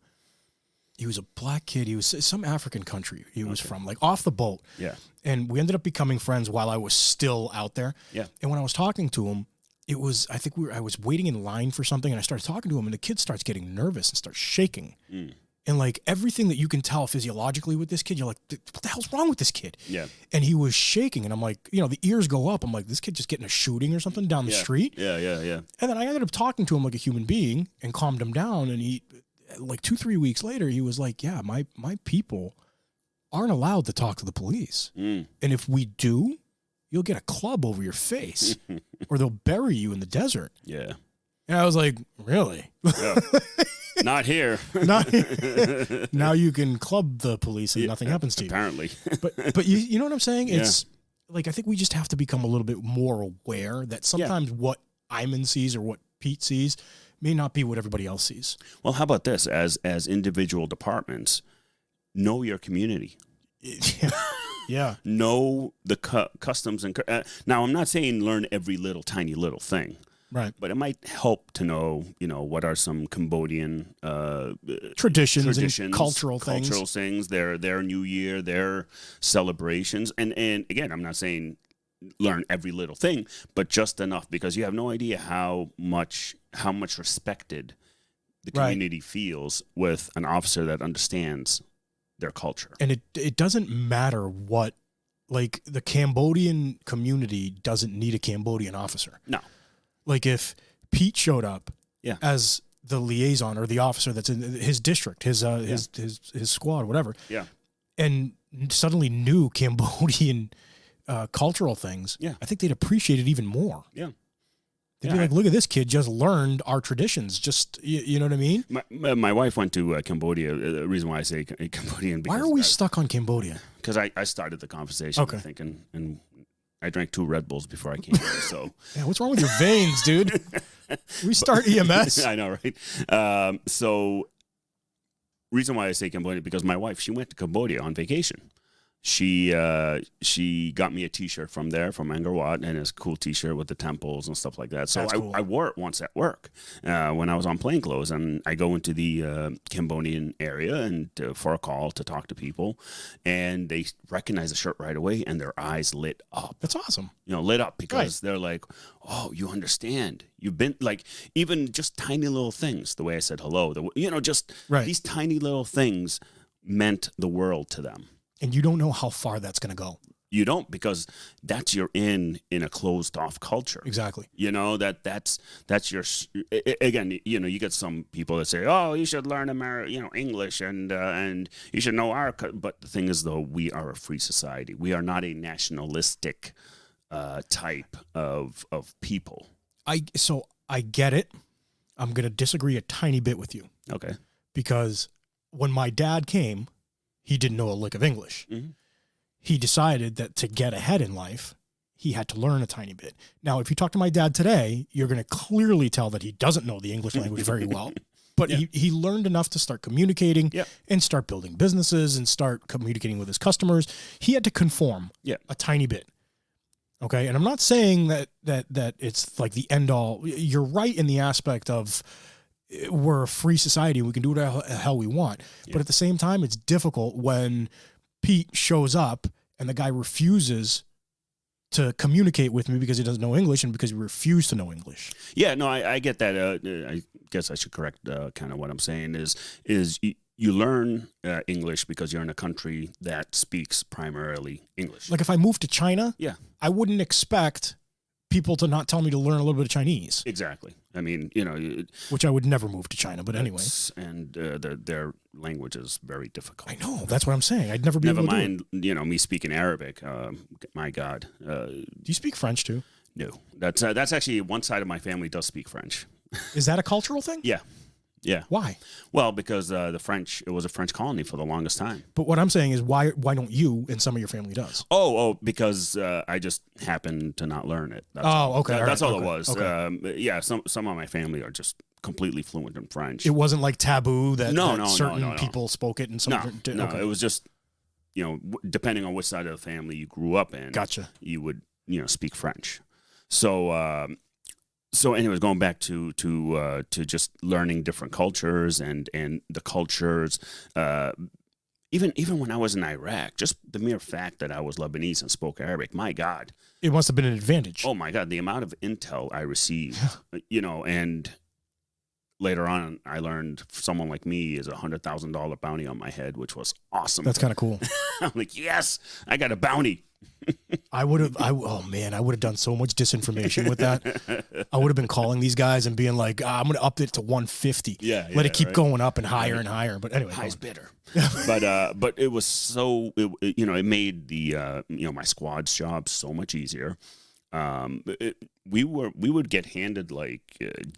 He was a black kid. He was some African country he was from, like off the boat. Yeah. And we ended up becoming friends while I was still out there. Yeah. And when I was talking to him, I was waiting in line for something and I started talking to him and the kid starts getting nervous and starts shaking. And like everything that you can tell physiologically with this kid, you're like, what the hell's wrong with this kid? Yeah. And he was shaking and I'm like, the ears go up. I'm like, this kid just getting a shooting or something down the street. Yeah. And then I ended up talking to him like a human being and calmed him down. And he, like 2-3 weeks later, he was like, yeah, my people aren't allowed to talk to the police. And if we do, you'll get a club over your face or they'll bury you in the desert. Yeah. And I was like, really? Yeah. Not here. Now you can club the police and nothing happens to you. Apparently. But you know what I'm saying? It's like, I think we just have to become a little bit more aware that sometimes what Ayman sees or what Pete sees may not be what everybody else sees. Well, how about this? As individual departments, know your community. Yeah. Know the customs and now I'm not saying learn every tiny little thing. Right. But it might help to know, what are some Cambodian traditions and cultural things, their New Year, their celebrations, and again, I'm not saying learn every little thing, but just enough, because you have no idea how much respected the community feels with an officer that understands their culture. And it doesn't matter what, like, the Cambodian community doesn't need a Cambodian officer. No. Like, if Pete showed up Yeah. as the liaison or the officer that's in his district, his squad, whatever, Yeah. and suddenly knew Cambodian cultural things, Yeah. I think they'd appreciate it even more. Yeah. They'd be like, look at this kid just learned our traditions. Just, you know what I mean? My wife went to Cambodia. The reason why I say Cambodian. Why are we stuck on Cambodia? Because I started the conversation thinking, and I drank 2 Red Bulls before I came here. So yeah, what's wrong with your veins, dude? We start EMS. I know, right? So reason why I say Cambodia, because my wife, she went to Cambodia on vacation. She got me a T-shirt from there, from Angkor Wat, and it's a cool T-shirt with the temples and stuff like that. So cool. I wore it once at work when I was on plainclothes, and I go into the Cambodian area and for a call to talk to people, and they recognize the shirt right away, and their eyes lit up. That's awesome. Lit up, because they're like, oh, you understand. You've been, like, even just tiny little things, the way I said hello, just these tiny little things meant the world to them. And you don't know how far that's going to go. You don't, because you're in a closed off culture. Exactly. That's your, again, you get some people that say, oh, you should learn English and you should know our, but the thing is, though, we are a free society. We are not a nationalistic type of people. So I get it. I'm going to disagree a tiny bit with you. Okay. Because when my dad came, he didn't know a lick of English. Mm-hmm. He decided that to get ahead in life, he had to learn a tiny bit. Now, if you talk to my dad today, you're going to clearly tell that he doesn't know the English language very well. But he learned enough to start communicating and start building businesses and start communicating with his customers. He had to conform a tiny bit. Okay. And I'm not saying that it's like the end all. You're right in the aspect of, we're a free society and we can do whatever the hell we want. Yeah. But at the same time, it's difficult when Pete shows up and the guy refuses to communicate with me because he doesn't know English and because he refused to know English. Yeah, no, I get that. I guess I should correct kind of what I'm saying is you learn English because you're in a country that speaks primarily English. Like if I moved to China, I wouldn't expect people to not tell me to learn a little bit of Chinese. Exactly. I mean, which I would never move to China, but anyway. And their language is very difficult. I know. That's what I'm saying. I'd never be able to mind, do it. Me speaking Arabic. My God. Do you speak French too? No. That's actually one side of my family does speak French. Is that a cultural thing? Yeah. Yeah. Why? Well, because it was a French colony for the longest time. But what I'm saying is why don't you and some of your family does? Oh, because I just happened to not learn it. That's okay. That's all it okay, was. Okay. Some of my family are just completely fluent in French. It wasn't like taboo that certain no. people spoke it and some No, it was just, depending on which side of the family you grew up in. Gotcha. You would, speak French. So anyways, going back to just learning different cultures and the cultures, even when I was in Iraq, just the mere fact that I was Lebanese and spoke Arabic, my God. It must have been an advantage. Oh my God, the amount of intel I received, and later on I learned someone like me is $100,000 bounty on my head, which was awesome. That's kind of cool. I'm like, yes, I got a bounty. I would have done so much disinformation with that. I would have been calling these guys and being like, I'm going to up it to 150. Let it keep going up and higher and higher. But anyway, high's bidder. But it was so, it made the, my squad's job so much easier. We would get handed like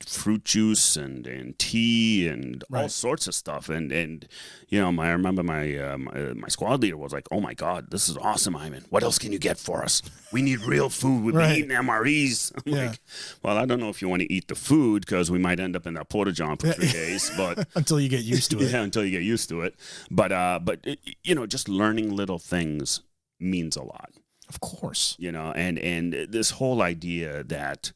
fruit juice and tea and all sorts of stuff, and I remember my squad leader was like, "Oh my God, this is awesome, Ayman. What else can you get for us? We need real food. We've been eating MREs." I'm like, "Well, I don't know if you want to eat the food because we might end up in that porta john for 3 days, but until you get used to it." Yeah, until you get used to it. But just learning little things means a lot. Of course. You know, and this whole idea that,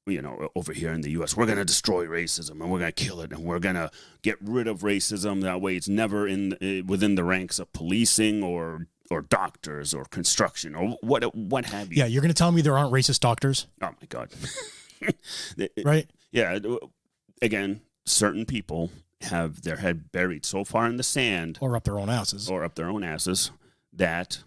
you know, over here in the U.S., we're going to destroy racism and we're going to kill it and we're going to get rid of racism. That way it's never within the ranks of policing or doctors or construction or what have you. Yeah, you're going to tell me there aren't racist doctors? Oh, my God. Right? Yeah. Again, certain people have their head buried so far in the sand. Or up their own asses. That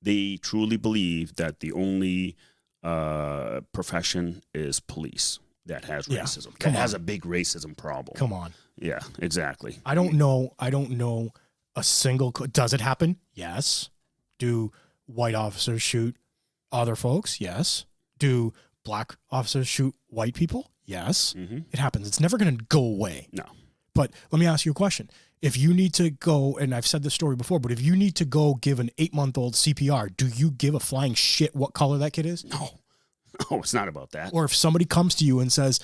they truly believe that the only profession is police that has racism. That has a big racism problem. Come on. Yeah, exactly. I don't know a single... Does it happen? Yes. Do white officers shoot other folks? Yes. Do black officers shoot white people? Yes. Mm-hmm. It happens. It's never going to go away. No. But let me ask you a question. If you need to go, and I've said this story before, but if you need to go give an 8-month-old CPR, do you give a flying shit what color that kid is? No. No, it's not about that. Or if somebody comes to you and says,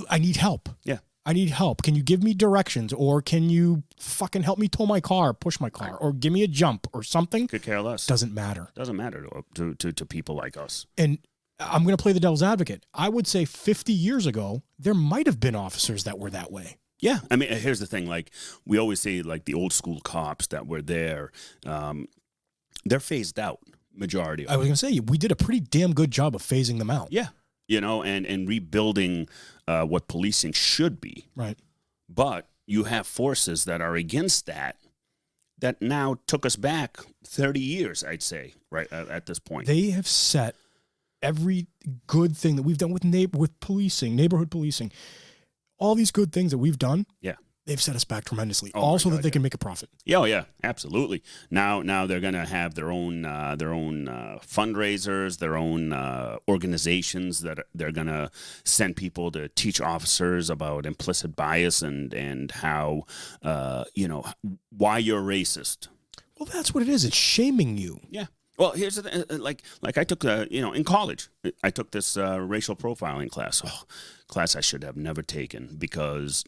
I need help. Yeah. I need help. Can you give me directions? Or can you fucking help me tow my car, push my car, or give me a jump or something? Could care less. Doesn't matter. Doesn't matter to people like us. And I'm going to play the devil's advocate. I would say 50 years ago, there might have been officers that were that way. Yeah. I mean, here's the thing. Like, we always say, like, the old school cops that were there, they're phased out, majority of I was going to say, we did a pretty damn good job of phasing them out. Yeah. You know, and rebuilding what policing should be. Right. But you have forces that are against that now took us back 30 years, I'd say, right at this point. They have set every good thing that we've done with policing, neighborhood policing, all these good things that we've done. Yeah. They've set us back tremendously. Oh also God, that they can make a profit. Yeah, oh yeah, absolutely. Now they're going to have their own fundraisers, their own organizations that they're going to send people to teach officers about implicit bias and how why you're racist. Well, that's what it is. It's shaming you. Yeah. Well, here's the thing. Like I took in college, I took this racial profiling class. Oh, class I should have never taken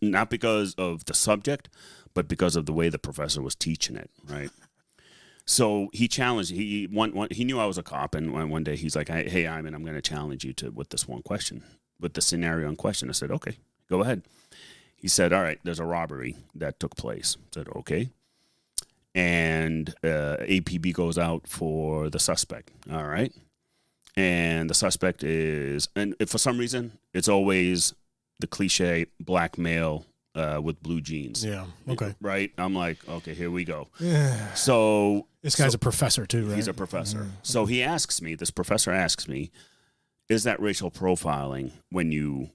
not because of the subject, but because of the way the professor was teaching it. Right. So he challenged. He knew I was a cop, and one day he's like, "Hey, Ayman, I'm going to challenge you with this one question, with the scenario in question." I said, "Okay, go ahead." He said, "All right, there's a robbery that took place." I said, "Okay." And APB goes out for the suspect. All right. And the suspect is, and for some reason, it's always the cliche black male with blue jeans. Yeah. Okay. Right. I'm like, okay, here we go. Yeah. So this guy's a professor too, right? He's a professor. So this professor asks me, is that racial profiling when you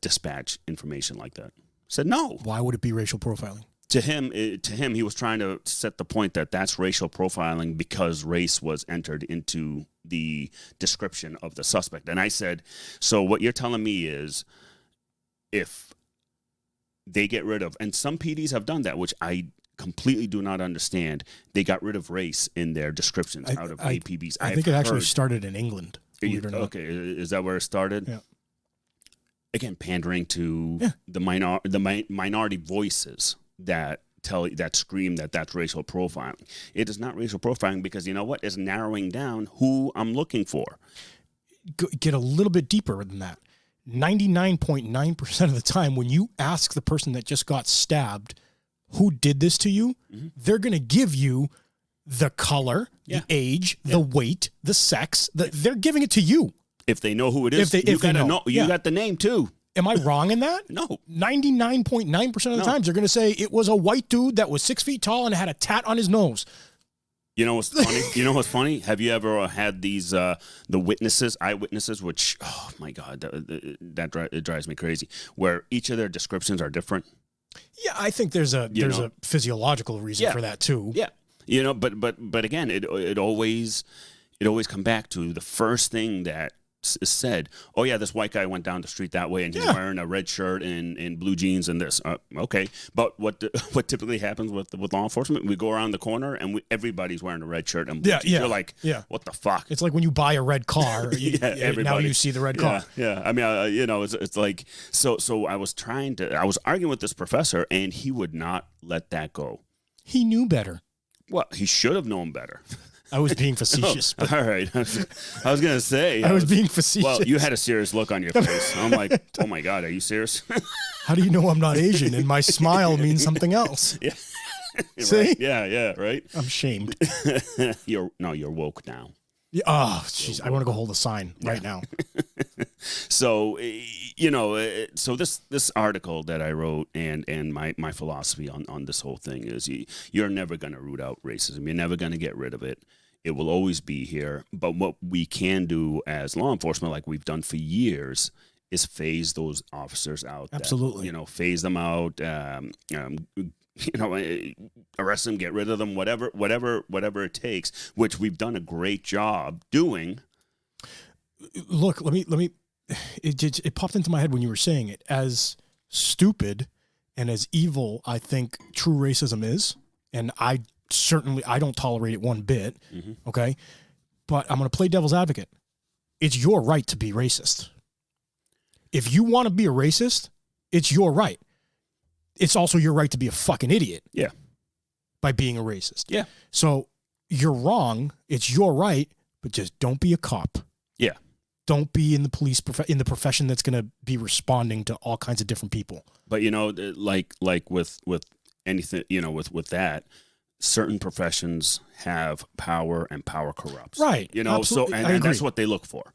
dispatch information like that? I said, no. Why would it be racial profiling? To him, he was trying to set the point that that's racial profiling because race was entered into the description of the suspect. And I said, so what you're telling me is if they get rid of, and some PDs have done that, which I completely do not understand, they got rid of race in their descriptions out of APBs. I think it actually started in England. Okay, is that where it started? Yeah. Again, pandering to the minority voices that scream that that's racial profiling. It is not racial profiling because you know what? It's narrowing down who I'm looking for. Get a little bit deeper than that. 99.9% of the time when you ask the person that just got stabbed who did this to you, they're going to give you the color, the age, the weight, the sex. They're giving it to you. If they know who it is, you got to know. You got the name too. Am I wrong in that? No. 99.9% of the times they're going to say it was a white dude that was 6 feet tall and had a tat on his nose. You know what's funny? Have you ever had these the eyewitnesses, which oh my God, it drives me crazy. Where each of their descriptions are different. Yeah, I think there's a physiological reason for that too. Yeah, but again, it always come back to the first thing that is said. Oh yeah, this white guy went down the street that way and he's wearing a red shirt and blue jeans and this. Okay, but what typically happens with law enforcement? We go around the corner and everybody's wearing a red shirt and blue jeans. You're like, what the fuck? It's like when you buy a red car. Now you see the red car. Yeah. I mean, it's like so. I was arguing with this professor and he would not let that go. He knew better. Well, he should have known better. I was being facetious. All right. I was going to say. I was being facetious. Well, you had a serious look on your face. I'm like, oh, my God, are you serious? How do you know I'm not Asian? And my smile means something else. Yeah. See? Right. Yeah, right. I'm shamed. You're woke now. Yeah, oh, jeez. I want to go hold a sign right now. So, so this article that I wrote and my philosophy on this whole thing is you're never going to root out racism. You're never going to get rid of it. It will always be here. But what we can do as law enforcement, like we've done for years, is phase those officers out. Absolutely. Phase them out. Arrest them, get rid of them, whatever it takes, which we've done a great job doing. Look, let me. It popped into my head when you were saying it. As stupid and as evil, I think true racism is, and I don't tolerate it one bit. Mm-hmm. Okay, but I'm going to play devil's advocate. It's your right to be racist. If you want to be a racist, it's your right. It's also your right to be a fucking idiot. Yeah. By being a racist. Yeah. So you're wrong. It's your right, but just don't be a cop. Yeah. Don't be in the police in the profession that's going to be responding to all kinds of different people. But like with anything, with that, certain professions have power and power corrupts. Right. Absolutely. And that's what they look for.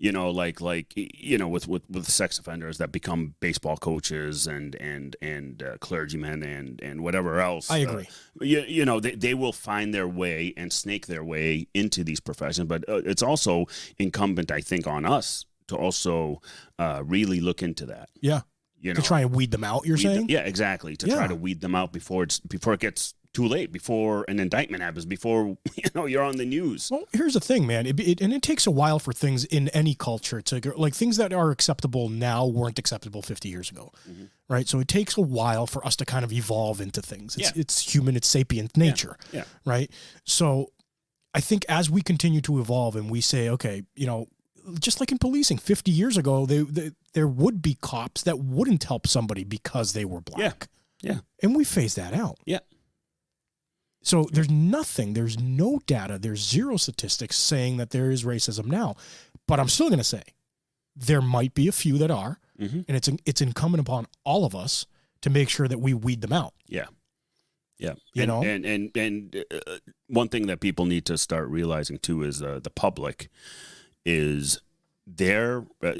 With sex offenders that become baseball coaches and clergymen and whatever else. I agree. They will find their way and snake their way into these professions. But it's also incumbent, I think, on us to also really look into that. Yeah. To try and weed them out, you're saying? Yeah, exactly. To try to weed them out before it gets too late, before an indictment happens, before you're on the news. Well, here's the thing, man. It takes a while for things in any culture to, like, things that are acceptable now weren't acceptable 50 years ago, mm-hmm. right? So it takes a while for us to kind of evolve into things. It's human, it's sapient nature, right? So I think as we continue to evolve and we say, okay, just like in policing, 50 years ago, there would be cops that wouldn't help somebody because they were black. Yeah. And we phase that out. Yeah. So there's no data, there's zero statistics saying that there is racism now. But I'm still going to say there might be a few that are, mm-hmm. and it's incumbent upon all of us to make sure that we weed them out. Yeah. Yeah. And one thing that people need to start realizing too is the public is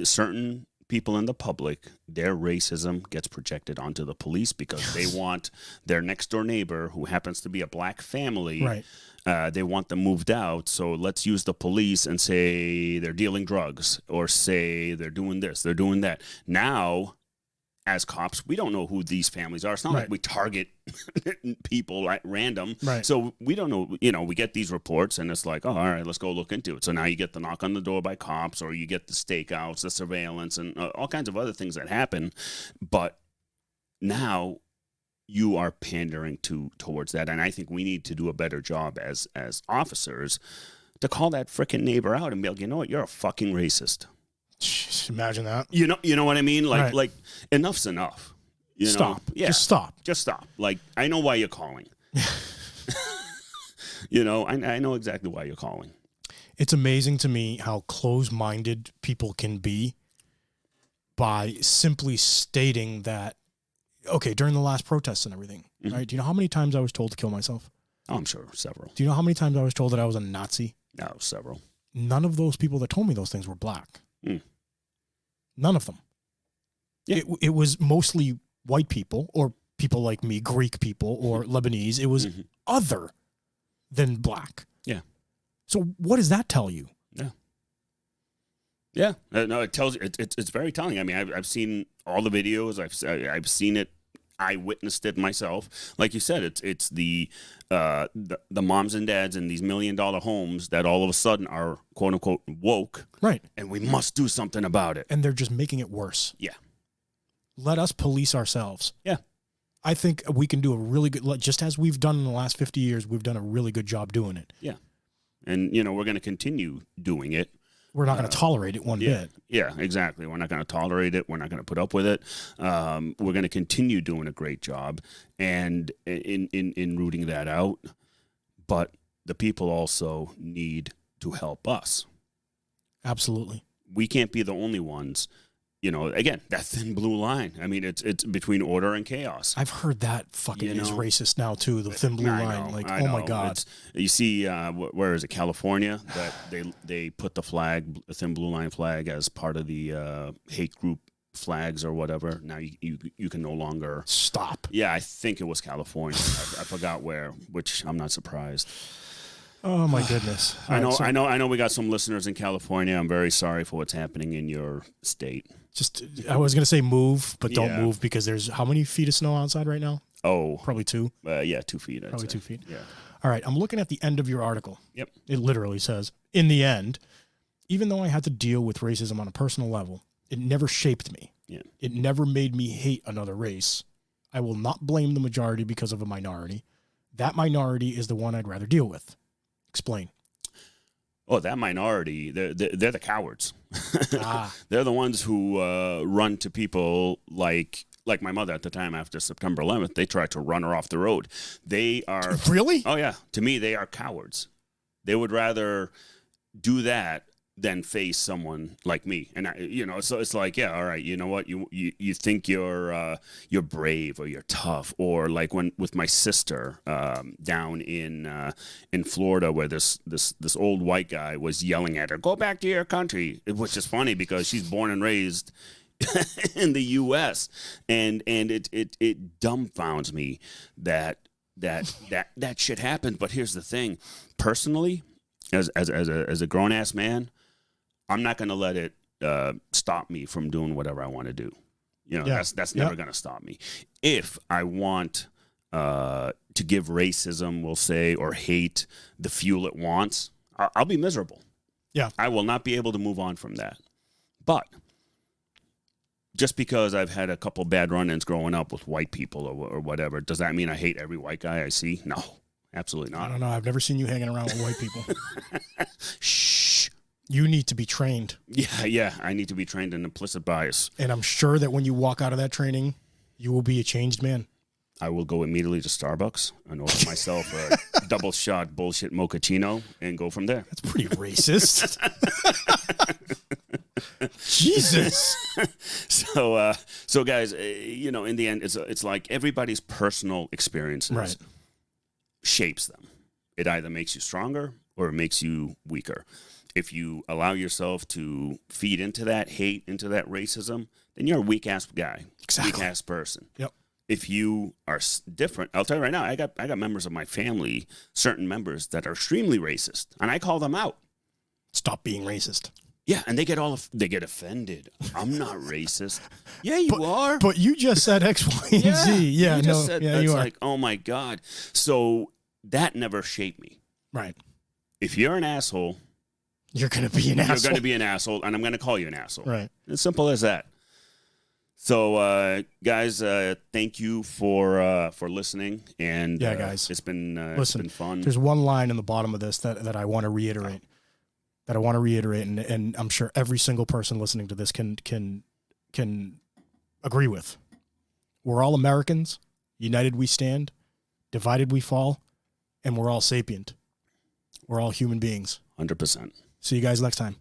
certain people in the public, their racism gets projected onto the police because they want their next door neighbor who happens to be a black family. Right. They want them moved out. So let's use the police and say they're dealing drugs or say they're doing this, they're doing that. Now, as cops, we don't know who these families are. It's not like we target people at random. Right. So we don't know, we get these reports and it's like, oh, all right, let's go look into it. So now you get the knock on the door by cops or you get the stakeouts, the surveillance and all kinds of other things that happen. But now you are pandering towards that. And I think we need to do a better job as officers to call that freaking neighbor out and be like, you know what, you're a fucking racist. Imagine that. You know what I mean? Like enough's enough. Stop. Yeah. Just stop. Just stop. Like, I know why you're calling. I know exactly why you're calling. It's amazing to me how close-minded people can be by simply stating that, okay, during the last protests and everything, mm-hmm. right? Do you know how many times I was told to kill myself? Oh, I'm sure several. Do you know how many times I was told that I was a Nazi? No, several. None of those people that told me those things were black. Mm. None of them. Yeah. It was mostly white people or people like me, Greek people or Lebanese. It was mm-hmm. other than black. Yeah. So what does that tell you? Yeah. Yeah. No, it tells you. It's very telling. I mean, I've seen all the videos. I've seen it. I witnessed it myself. Like you said, it's the moms and dads in these $1 million homes that all of a sudden are quote unquote woke, right? And we must do something about it. And they're just making it worse. Yeah. Let us police ourselves. Yeah. I think we can do a really good, just as we've done in the last 50 years, we've done a really good job doing it. Yeah. And we're going to continue doing it. We're not going to tolerate it one bit. Yeah, exactly. We're not going to tolerate it. We're not going to put up with it. We're going to continue doing a great job and in rooting that out. but the people also need to help us. Absolutely. We can't be the only ones. You know, again, that thin blue line. I mean, it's between order and chaos. I've heard that fucking You is know? racist now too. The thin blue line, like, I oh my know. god. You see, where is it? California, that they put the flag, the thin blue line flag, as part of the hate group flags or whatever. Now you can no longer Stop. Yeah, I think it was California. I forgot where, which I'm not surprised. Oh my goodness. I know, All right, I know. We got some listeners in California. I'm very sorry for what's happening in your state. Just, I was gonna say move, but don't Yeah. move because there's how many feet of snow outside right now? Oh, Probably 2. yeah, 2 feet. Probably 2 feet. Yeah. All right, I'm looking at the end of your article. Yep. It literally says, in the end, even though I had to deal with racism on a personal level, it never shaped me. Yeah. It never made me hate another race. I will not blame the majority because of a minority. That minority is the one I'd rather deal with. Explain. Oh, that minority, they're the cowards. Ah. They're the ones who run to people like my mother at the time after September 11th. They tried to run her off the road. They are... Really? Oh, yeah. To me, they are cowards. They would rather do that than face someone like me. And, so it's like, yeah, all right, you know what? You think you're brave or you're tough. Or like with my sister down in Florida, where this old white guy was yelling at her, "Go back to your country," which is funny because she's born and raised in the U.S. and it dumbfounds me that shit happened. But here's the thing, personally, as a grown ass man, I'm not going to let it stop me from doing whatever I want to do. That's never going to stop me. If I want to give racism, we'll say, or hate the fuel it wants, I'll be miserable. Yeah. I will not be able to move on from that. But just because I've had a couple bad run-ins growing up with white people or whatever, does that mean I hate every white guy I see? No, absolutely not. I don't know. I've never seen you hanging around with white people. Shh. You need to be trained. Yeah. I need to be trained in implicit bias. And I'm sure that when you walk out of that training, you will be a changed man. I will go immediately to Starbucks and order myself a double shot bullshit mochaccino and go from there. That's pretty racist. Jesus. So guys, in the end, it's like everybody's personal experiences shapes them. It either makes you stronger or it makes you weaker. If you allow yourself to feed into that hate, into that racism, then you're a weak ass guy, Exactly. weak ass person. Yep. If you are different, I'll tell you right now, I got members of my family, certain members that are extremely racist, and I call them out. Stop being racist. Yeah, and they get offended. I'm not racist. Yeah, you are. But you just said X, Y, and Z. Yeah, you just said, yeah, it's you are. like, oh my God. So that never shaped me. Right. If you're an asshole, You're going to be an asshole. you're going to be an asshole, and I'm going to call you an asshole. Right. As simple as that. So, guys, thank you for listening. And Yeah, guys. it's been fun. There's one line in the bottom of this that I want to reiterate. And I'm sure every single person listening to this can agree with. We're all Americans. United we stand. Divided we fall. And we're all sapient. We're all human beings. 100%. See you guys next time.